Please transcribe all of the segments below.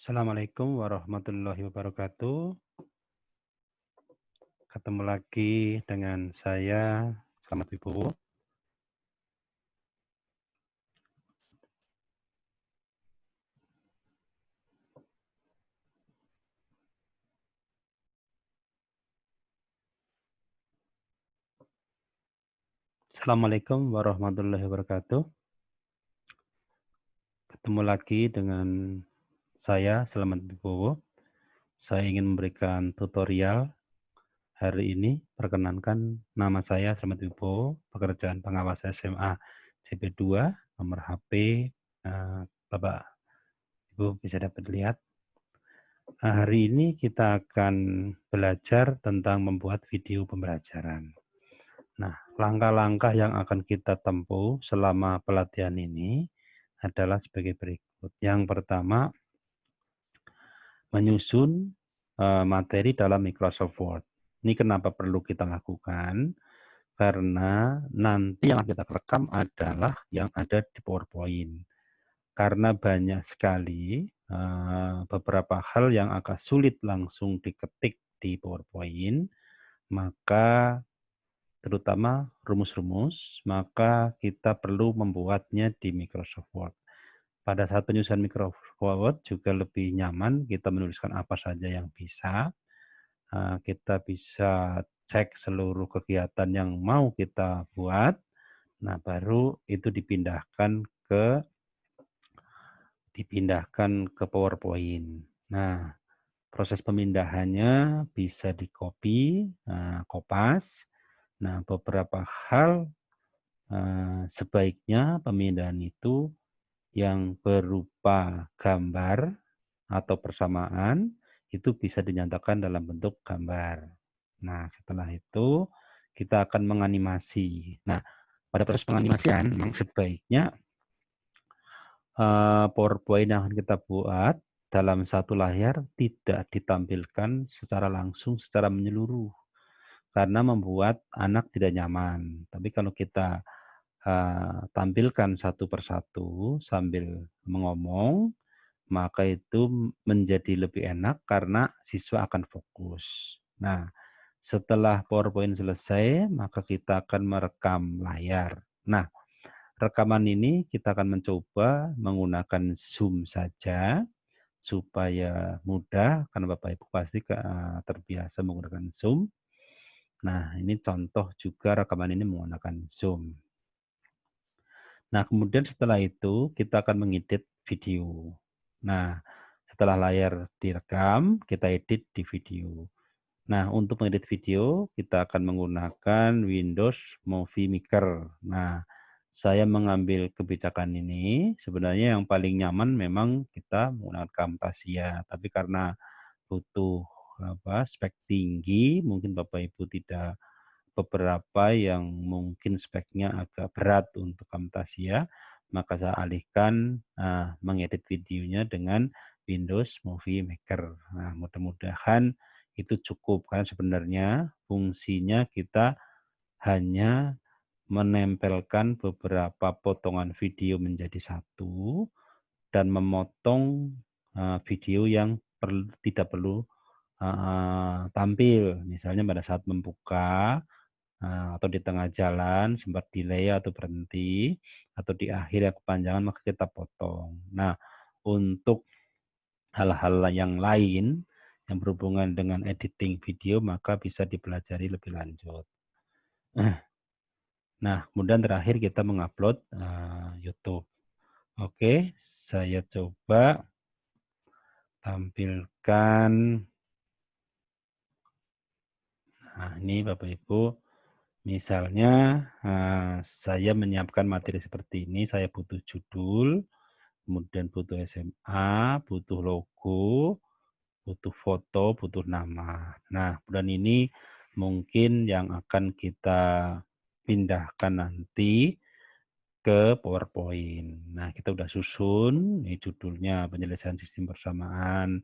Assalamualaikum warahmatullahi wabarakatuh. Ketemu lagi dengan saya, Selamat Wibowo. Assalamualaikum warahmatullahi wabarakatuh. Ketemu lagi dengan saya, Selamat Wibowo. Saya ingin memberikan tutorial hari ini. Perkenankan, nama saya Selamat Wibowo, pekerjaan pengawas SMA CP2, nomor HP Bapak Ibu bisa dapat lihat. Hari ini kita akan belajar tentang membuat video pembelajaran. Nah, langkah-langkah yang akan kita tempuh selama pelatihan ini adalah sebagai berikut. Yang pertama, menyusun materi dalam Microsoft Word. Ini kenapa perlu kita lakukan? Karena nanti yang kita rekam adalah yang ada di PowerPoint. Karena banyak sekali beberapa hal yang agak sulit langsung diketik di PowerPoint, maka terutama rumus-rumus, maka kita perlu membuatnya di Microsoft Word. Pada saat penyusunan Microsoft Word juga lebih nyaman, kita menuliskan apa saja yang bisa. Kita bisa cek seluruh kegiatan yang mau kita buat. Nah, baru itu dipindahkan ke PowerPoint. Nah, proses pemindahannya bisa di-copy, kopas. Nah, beberapa hal sebaiknya pemindahan itu yang berupa gambar atau persamaan itu bisa dinyatakan dalam bentuk gambar. Nah, setelah itu kita akan menganimasi. Nah, pada proses penganimasian memang sebaiknya PowerPoint yang akan kita buat dalam satu layar tidak ditampilkan secara langsung, secara menyeluruh, karena membuat anak tidak nyaman. Tapi kalau kita tampilkan satu persatu sambil mengomong, maka itu menjadi lebih enak karena siswa akan fokus. Nah, setelah PowerPoint selesai, maka kita akan merekam layar. Nah, rekaman ini kita akan mencoba menggunakan Zoom saja supaya mudah karena Bapak Ibu pasti terbiasa menggunakan Zoom. Nah, ini contoh juga rekaman ini menggunakan Zoom. Nah, kemudian setelah itu kita akan mengedit video. Nah, setelah layar direkam, kita edit di video. Nah, untuk mengedit video, kita akan menggunakan Windows Movie Maker. Nah, saya mengambil kebijakan ini, sebenarnya yang paling nyaman memang kita menggunakan Camtasia, tapi karena butuh spek tinggi, mungkin Bapak Ibu tidak beberapa yang mungkin speknya agak berat untuk Camtasia, maka saya alihkan mengedit videonya dengan Windows Movie Maker. Nah, mudah-mudahan itu cukup karena sebenarnya fungsinya kita hanya menempelkan beberapa potongan video menjadi satu dan memotong video yang tidak perlu tampil. Misalnya pada saat membuka atau di tengah jalan sempat delay atau berhenti, atau di akhir yang kepanjangan maka kita potong. Nah, untuk hal-hal yang lain yang berhubungan dengan editing video maka bisa dipelajari lebih lanjut. Nah, kemudian terakhir kita mengupload YouTube. Oke, saya coba tampilkan. Nah, ini Bapak Ibu, misalnya saya menyiapkan materi seperti ini, saya butuh judul, kemudian butuh SMA, butuh logo, butuh foto, butuh nama. Nah, kemudian ini mungkin yang akan kita pindahkan nanti ke PowerPoint. Nah, kita udah susun, ini judulnya penyelesaian sistem persamaan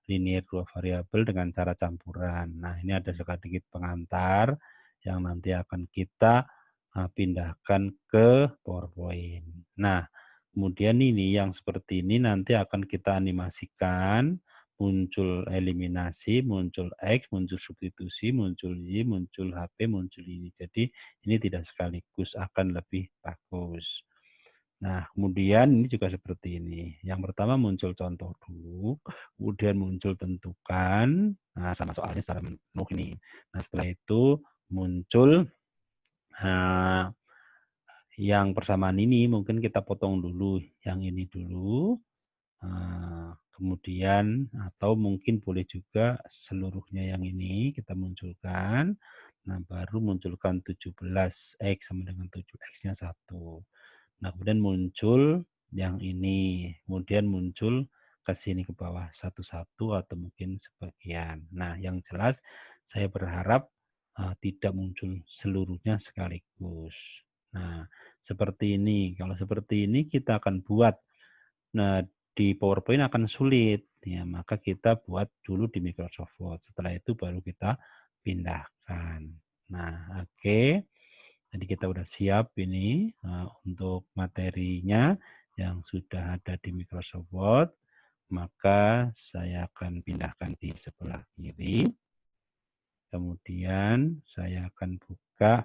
linear dua variabel dengan cara campuran. Nah, ini ada sedikit pengantar yang nanti akan kita pindahkan ke PowerPoint. Nah, kemudian ini yang seperti ini nanti akan kita animasikan, muncul eliminasi, muncul X, muncul substitusi, muncul Y, muncul HP, muncul ini. Jadi ini tidak sekaligus, akan lebih bagus. Nah, kemudian ini juga seperti ini. Yang pertama muncul contoh dulu, kemudian muncul tentukan, nah sama soalnya secara penuh ini. Nah, setelah itu muncul Nah, yang persamaan ini mungkin kita potong dulu, yang ini dulu, kemudian atau mungkin boleh juga seluruhnya yang ini kita munculkan. Nah, baru munculkan 17X sama dengan 7X-nya 1. Nah, kemudian muncul yang ini, kemudian muncul ke sini ke bawah satu-satu atau mungkin sebagian. Nah, yang jelas saya berharap tidak muncul seluruhnya sekaligus. Nah, seperti ini. Kalau seperti ini kita akan buat. Nah, di PowerPoint akan sulit. Ya, maka kita buat dulu di Microsoft Word. Setelah itu baru kita pindahkan. Nah, oke. Jadi kita udah siap ini untuk materinya yang sudah ada di Microsoft Word. Maka saya akan pindahkan di sebelah kiri. Kemudian saya akan buka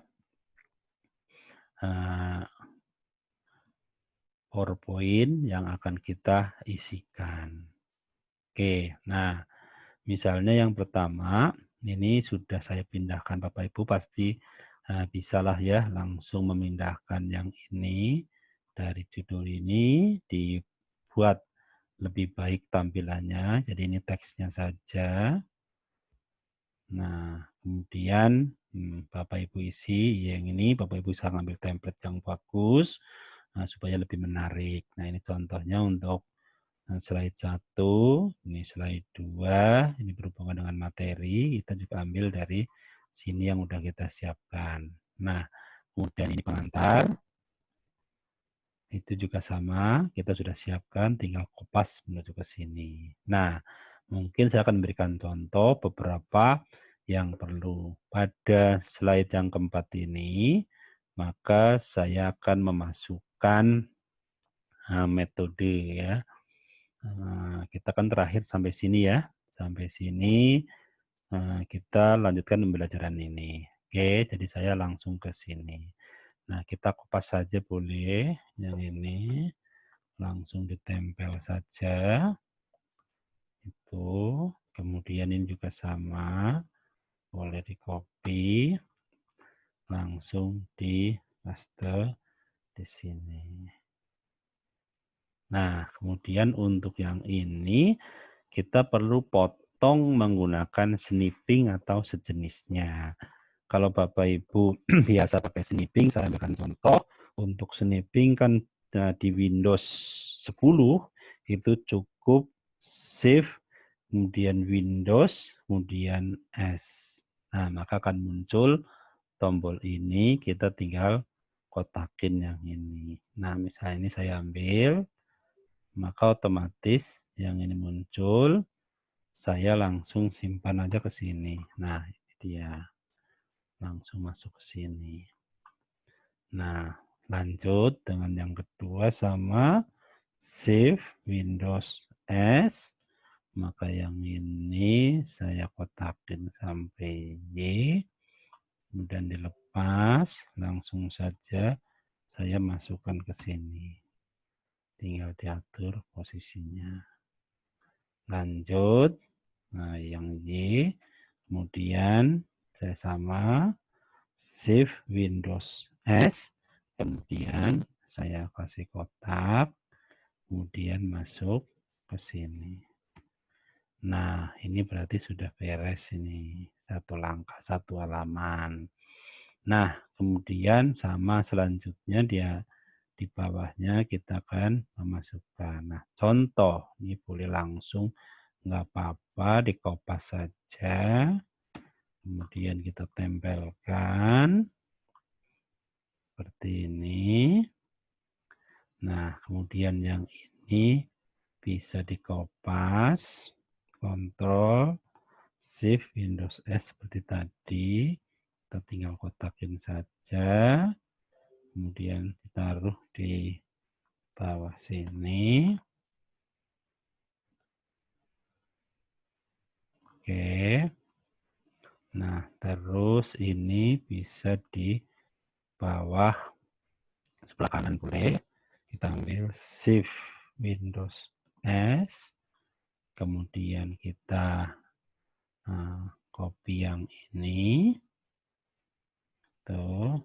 PowerPoint yang akan kita isikan. Oke, nah misalnya yang pertama, ini sudah saya pindahkan Bapak Ibu pasti bisalah ya langsung memindahkan yang ini dari judul ini dibuat lebih baik tampilannya. Jadi ini teksnya saja. Nah, kemudian Bapak Ibu isi yang ini, Bapak Ibu bisa ngambil template yang bagus supaya lebih menarik. Nah, ini contohnya untuk slide 1, ini slide 2, ini berhubungan dengan materi, kita juga ambil dari sini yang udah kita siapkan. Nah, kemudian ini pengantar, itu juga sama, kita sudah siapkan, tinggal kopas menuju ke sini. Nah, mungkin saya akan memberikan contoh beberapa yang perlu. Pada slide yang keempat ini, maka saya akan memasukkan metode ya. Kita kan terakhir sampai sini ya. Sampai sini kita lanjutkan pembelajaran ini. Oke, jadi saya langsung ke sini. Nah, kita kupas saja boleh. Yang ini langsung ditempel saja. Itu. Kemudian ini juga sama. Boleh di-copy. Langsung di paste di sini. Nah, kemudian untuk yang ini kita perlu potong menggunakan snipping atau sejenisnya. Kalau Bapak Ibu biasa pakai snipping, saya berikan contoh. Untuk snipping kan di Windows 10 itu cukup Shift, kemudian Windows, kemudian S. Nah, maka akan muncul tombol ini, kita tinggal kotakin yang ini. Nah, misalnya ini saya ambil, maka otomatis yang ini muncul, saya langsung simpan aja ke sini. Nah, ini dia. Langsung masuk ke sini. Nah, lanjut dengan yang kedua sama Shift Windows S. Maka yang ini saya kotakin sampai Y. Kemudian dilepas, langsung saja saya masukkan ke sini. Tinggal diatur posisinya. Lanjut. Nah, yang Y. Kemudian saya sama Shift Windows S. Kemudian saya kasih kotak. Kemudian masuk ke sini. Nah, ini berarti sudah beres ini. Satu langkah, satu halaman. Nah, kemudian sama selanjutnya dia di bawahnya kita akan memasukkan. Nah, contoh, ini boleh langsung, nggak apa-apa, dikopas saja. Kemudian kita tempelkan. Seperti ini. Nah, kemudian yang ini bisa dikopas. Ctrl, Shift, Windows S seperti tadi. Kita tinggal kotakin saja. Kemudian ditaruh di bawah sini. Oke. Nah, terus ini bisa di bawah sebelah kanan boleh. Kita ambil Shift Windows S, kemudian kita copy yang ini, tuh.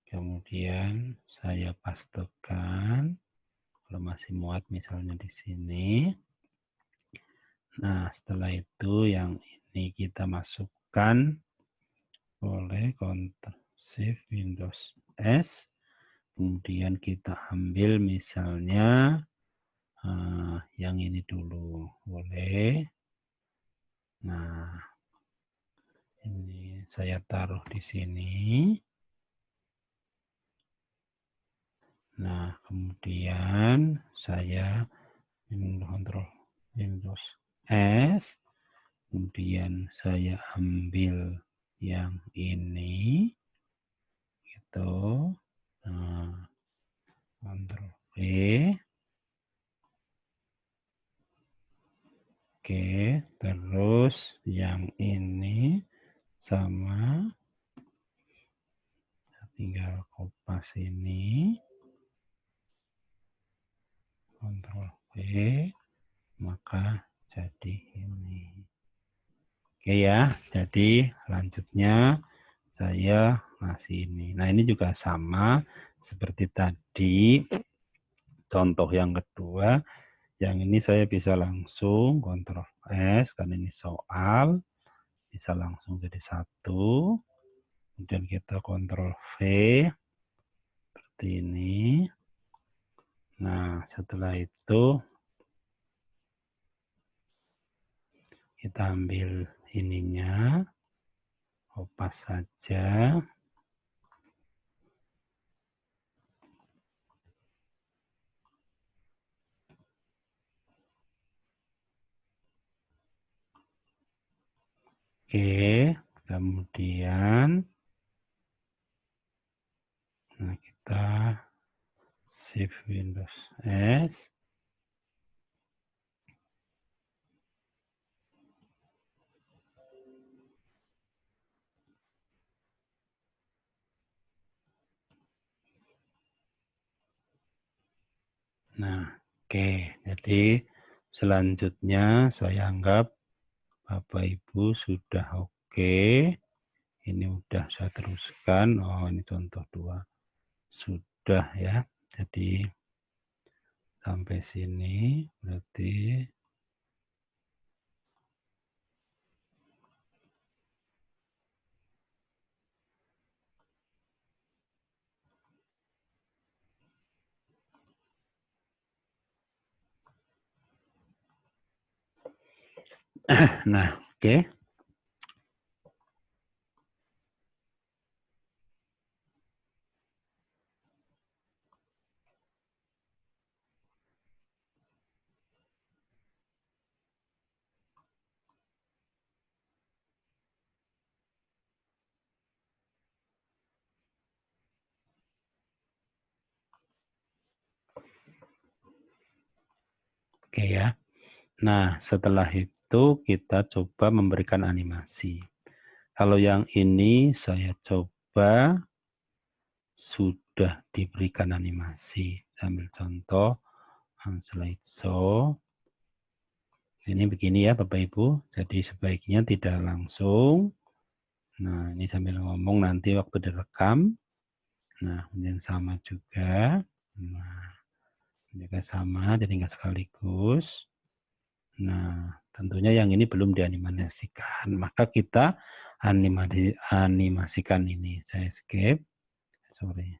Kemudian saya pastekan, kalau masih muat misalnya di sini. Nah, setelah itu yang ini kita masukkan, boleh Ctrl Shift Windows S. Kemudian kita ambil misalnya yang ini dulu, boleh. Nah, ini saya taruh di sini. Nah, kemudian saya Ctrl Windows S, kemudian saya ambil yang ini, gitu. Nah, Ctrl V. Oke, terus yang ini sama, tinggal kopas ini, Ctrl V, maka jadi ini. Oke ya, jadi lanjutnya saya ngasih ini. Nah, ini juga sama seperti tadi. Contoh yang kedua, yang ini saya bisa langsung Ctrl S, karena ini soal, bisa langsung jadi satu. Kemudian kita Ctrl V, seperti ini. Nah, setelah itu kita ambil ininya, kopas saja. Oke, kemudian kita Shift Windows S. Nah, oke. Jadi selanjutnya saya anggap Bapak Ibu sudah oke. Ini udah saya teruskan. Oh, ini contoh 2. Sudah ya. Jadi sampai sini berarti nah, oke. Oke ya. Nah, setelah itu kita coba memberikan animasi. Kalau yang ini saya coba sudah diberikan animasi. Sambil contoh slideshow. Ini begini ya Bapak Ibu. Jadi sebaiknya tidak langsung. Nah, ini sambil ngomong nanti waktu direkam. Nah, kemudian sama juga. Nah, juga sama, jadi nggak sekaligus. Nah, tentunya yang ini belum dianimasikan. Maka kita animasikan ini. Saya skip. Sorry.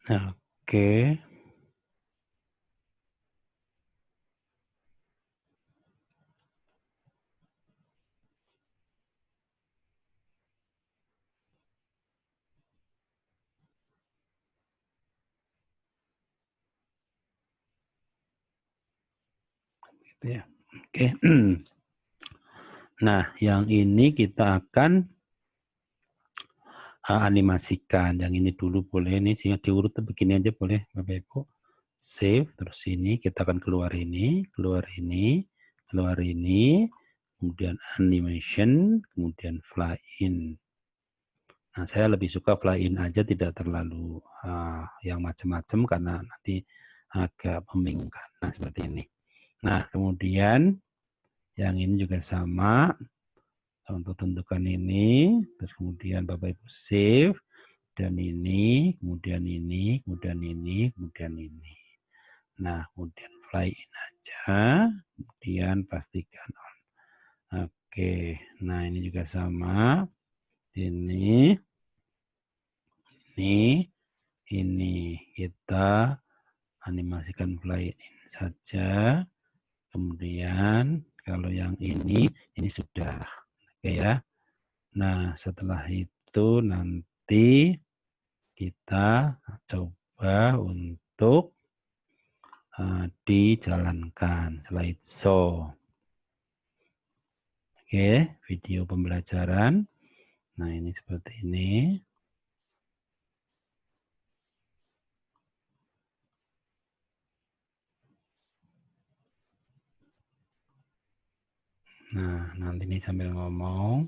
Nah, oke. Gitu ya. Oke. Nah, yang ini kita akan animasikan. Yang ini dulu boleh, ini sih diurut begini aja boleh, Bapak Ibu. Save, terus ini kita akan keluar ini, keluar ini, keluar ini, kemudian animation, kemudian fly in. Nah, saya lebih suka fly in aja, tidak terlalu yang macam-macam karena nanti agak membingungkan. Nah, seperti ini. Nah, kemudian yang ini juga sama. Untuk tentukan ini, terus kemudian Bapak Ibu save, dan ini, kemudian ini, kemudian ini, kemudian ini. Nah, kemudian fly in aja, kemudian pastikan on. Oke, nah ini juga sama. Ini, ini kita animasikan fly in saja. Kemudian kalau yang ini sudah. Oke ya. Nah, setelah itu nanti kita coba untuk dijalankan slideshow. Oke, video pembelajaran. Nah, ini seperti ini. Nah, nanti ini sambil ngomong.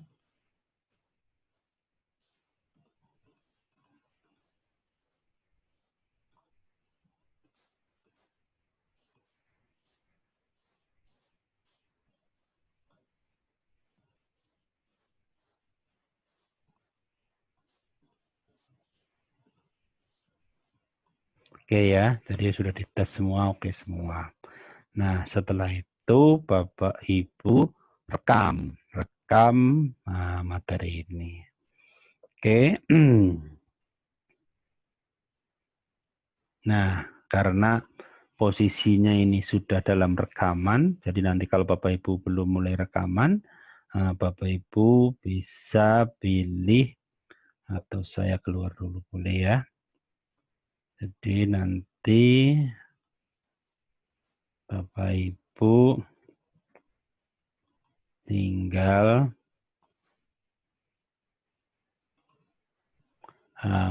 Oke ya, jadi sudah dites semua, oke semua. Nah, setelah itu Bapak Ibu rekam materi ini. Oke. Nah, karena posisinya ini sudah dalam rekaman, jadi nanti kalau Bapak Ibu belum mulai rekaman, Bapak Ibu bisa pilih atau saya keluar dulu boleh ya. Jadi nanti Bapak Ibu tinggal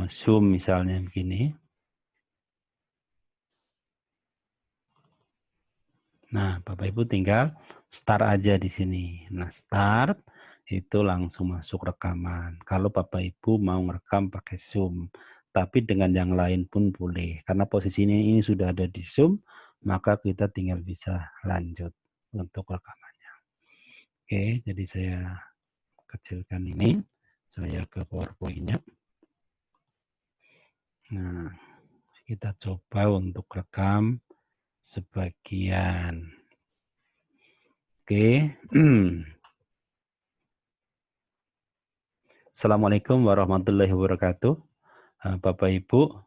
zoom misalnya begini. Nah, Bapak Ibu tinggal start aja di sini. Nah, start itu langsung masuk rekaman. Kalau Bapak Ibu mau merekam pakai Zoom, tapi dengan yang lain pun boleh. Karena posisinya ini sudah ada di Zoom, maka kita tinggal bisa lanjut untuk rekamannya. Oke, jadi saya kecilkan ini. Saya ke PowerPoint-nya. Nah, kita coba untuk rekam sebagian. Oke. Assalamualaikum warahmatullahi wabarakatuh. Bapak Ibu,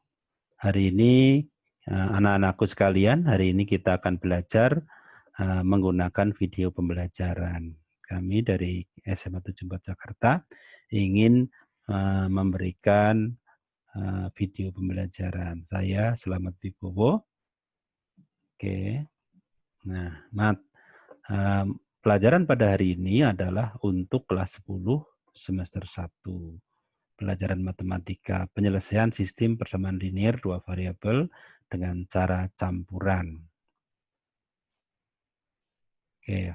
hari ini anak-anakku sekalian, hari ini kita akan belajar menggunakan video pembelajaran. Kami dari SMA 74 Jakarta ingin memberikan video pembelajaran. Saya Selamat Wibowo. Oke. Nah, pelajaran pada hari ini adalah untuk kelas 10 semester 1. Pelajaran matematika, penyelesaian sistem persamaan linear dua variabel dengan cara campuran. Oke.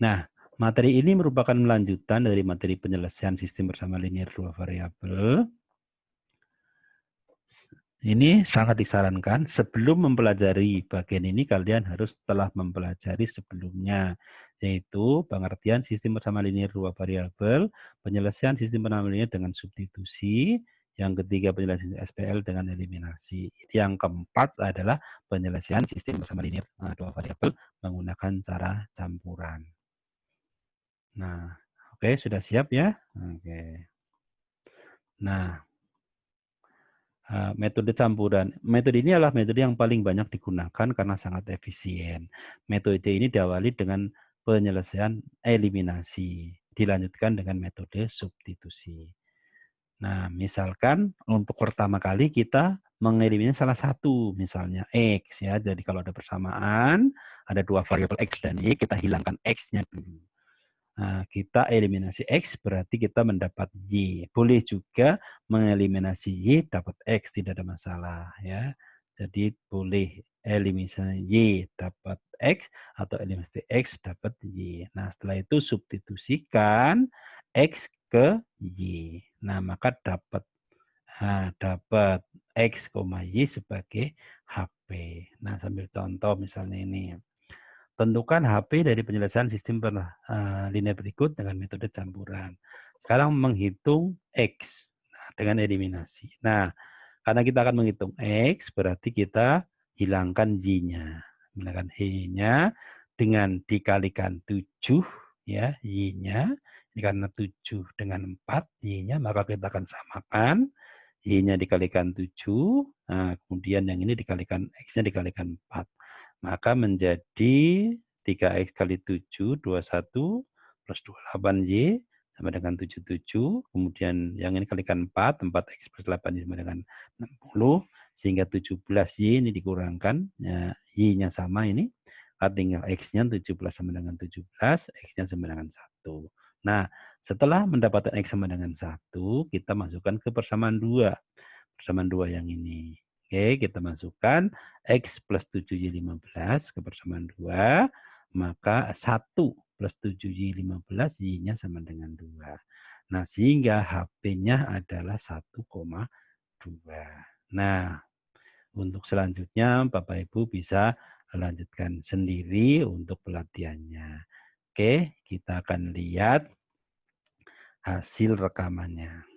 Nah, materi ini merupakan lanjutan dari materi penyelesaian sistem persamaan linear dua variabel. Ini sangat disarankan sebelum mempelajari bagian ini kalian harus telah mempelajari sebelumnya, yaitu pengertian sistem persamaan linear dua variabel, penyelesaian sistem persamaan linear dengan substitusi, yang ketiga penyelesaian SPL dengan eliminasi. Yang keempat adalah penyelesaian sistem persamaan linear dua variabel menggunakan cara campuran. Nah, oke, sudah siap ya? Oke. Nah, metode campuran. Metode ini adalah metode yang paling banyak digunakan karena sangat efisien. Metode ini diawali dengan penyelesaian eliminasi, dilanjutkan dengan metode substitusi. Nah, misalkan untuk pertama kali kita mengeliminasi salah satu, misalnya X ya. Jadi kalau ada persamaan, ada 2 variabel X dan Y, kita hilangkan X-nya dulu. Nah, kita eliminasi X berarti kita mendapat Y. Boleh juga mengeliminasi Y dapat X, tidak ada masalah ya. Jadi boleh eliminasi Y dapat X atau eliminasi X dapat Y. Nah, setelah itu substitusikan X ke Y. Nah, maka dapat X, Y sebagai HP. Nah, sambil contoh misalnya ini. Tentukan HP dari penyelesaian sistem linear berikut dengan metode campuran. Sekarang menghitung X dengan eliminasi. Nah, karena kita akan menghitung X, berarti kita hilangkan Y-nya. Hilangkan Y-nya dengan dikalikan 7, ya, Y-nya. Ini karena 7 dengan 4, Y-nya, maka kita akan samakan. Y-nya dikalikan 7, nah, kemudian yang ini dikalikan X-nya dikalikan 4. Maka menjadi 3X kali 7, 21, plus 28Y, sama dengan 77. Kemudian yang ini kalikan 4, 4X plus 8Y sama dengan 60. Sehingga 17Y ini dikurangkan, ya, Y-nya sama ini. Tinggal X-nya 17 sama dengan 17, X-nya sama dengan 1. Nah, setelah mendapatkan X sama dengan 1, kita masukkan ke persamaan 2. Persamaan 2 yang ini. Oke, kita masukkan X plus 7Y15 ke persamaan 2, maka 1 plus 7Y15, Y-nya sama dengan 2. Nah, sehingga HP-nya adalah 1,2. Nah, untuk selanjutnya Bapak Ibu bisa lanjutkan sendiri untuk pelatihannya. Oke, kita akan lihat hasil rekamannya.